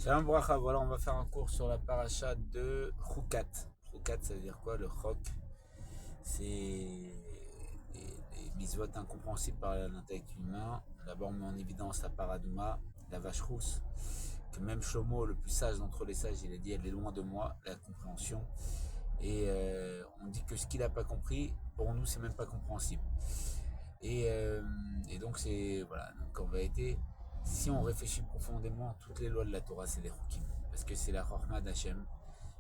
Shalom Bracha, voilà, on va faire un cours sur la paracha de Chukat. Chukat, ça veut dire quoi? Le Chok, c'est les mitzvot incompréhensibles par l'intellect humain. D'abord, on met en évidence la paradouma, la vache rousse, que même Shlomo, le plus sage d'entre les sages, il a dit elle est loin de moi, la compréhension. Et on dit que ce qu'il n'a pas compris, pour nous, c'est même pas compréhensible. Et, euh, et donc, c'est. Voilà. Donc, en vérité, si on réfléchit profondément, toutes les lois de la Torah, c'est des Chukim. Parce que c'est la Chorma d'Hachem.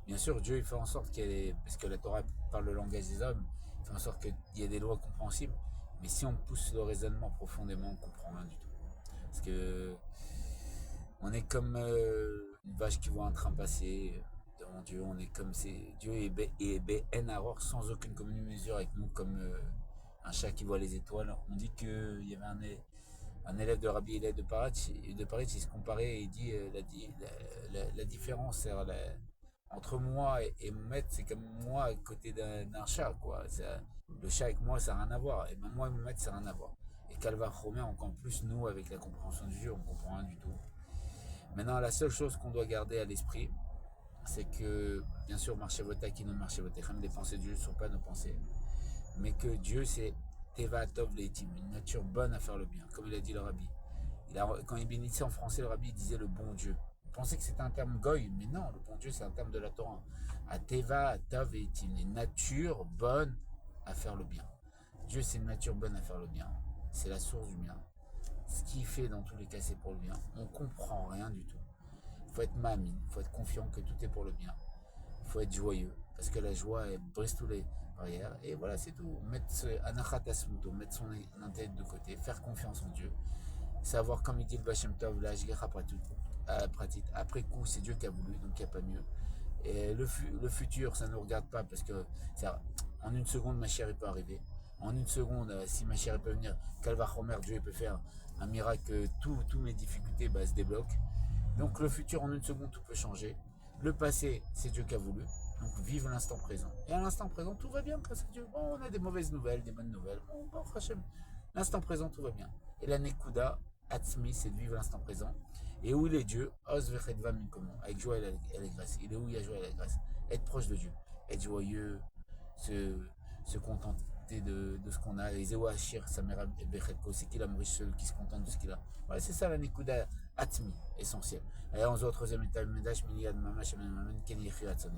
Bien sûr, Dieu, il fait en sorte qu'il y ait. Parce que la Torah parle le langage des hommes, il fait en sorte qu'il y ait des lois compréhensibles. Mais si on pousse le raisonnement profondément, on ne comprend rien du tout. Parce que. On est comme une vache qui voit un train passer. Devant Dieu, on est comme. Dieu est Ben Aror sans aucune commune mesure avec nous, comme un chat qui voit les étoiles. On dit qu'il y avait un élève de Rabbi Hillel de Paritch, il se comparait et il dit la différence entre moi et mon maître, c'est comme moi à côté d'un chat, quoi. Le chat avec moi, ça n'a rien à voir. Et ben moi et mon maître, ça n'a rien à voir. Et Calva Romain, encore plus, nous, avec la compréhension du jeu, on ne comprend rien du tout. Maintenant, la seule chose qu'on doit garder à l'esprit, c'est que, bien sûr, Marchevota qui non Marchevotechem, les pensées de Dieu ne sont pas nos pensées, mais que Dieu, c'est Teva Tov Leitim, une nature bonne à faire le bien, comme il a dit le Rabbi. Quand il bénissait en français, le Rabbi disait le bon Dieu. On pensait que c'était un terme goy, mais non, le bon Dieu, c'est un terme de la Torah. À Teva, Tov Leitim, une nature bonne à faire le bien. Dieu, c'est une nature bonne à faire le bien. C'est la source du bien. Ce qu'il fait dans tous les cas, c'est pour le bien. On comprend rien du tout. Il faut être mamine, il faut être confiant que tout est pour le bien. Il faut être joyeux, parce que la joie, elle brise tous les barrières. Et voilà, c'est tout. Mettre mettre son intérêt de côté, faire confiance en Dieu. Savoir, comme il dit le Bachem Tov, la pratique. Après coup, c'est Dieu qui a voulu, donc il n'y a pas mieux. Et le futur, ça ne nous regarde pas, parce que en une seconde, ma chère, il peut arriver. En une seconde, si ma chère peut venir, Calva Homer, Dieu peut faire un miracle, que toutes mes difficultés se débloquent. Donc le futur, en une seconde, tout peut changer. Le passé, c'est Dieu qui a voulu. Donc vive l'instant présent. Et à l'instant présent, tout va bien grâce à Dieu. Bon, on a des mauvaises nouvelles, des bonnes nouvelles. Bon, Hachem. L'instant présent, tout va bien. Et la Nekuda, Atzmi, c'est de vivre l'instant présent. Et où il est Dieu, Os Vechedva Minkomo, avec joie et l'allégresse. Il est où il y a joie et l'allégresse. Être proche de Dieu, être joyeux, se contenter de ce qu'on a. Et Zewa Ashir, Samera Bechelko, c'est qu'il a riche, celui qui se contente de ce qu'il a. Voilà, c'est ça la Nekuda Atmi, essentiel. Et on se voit au troisième étage, Medash, Miliad, Mamash, Ken Yechi Atzon,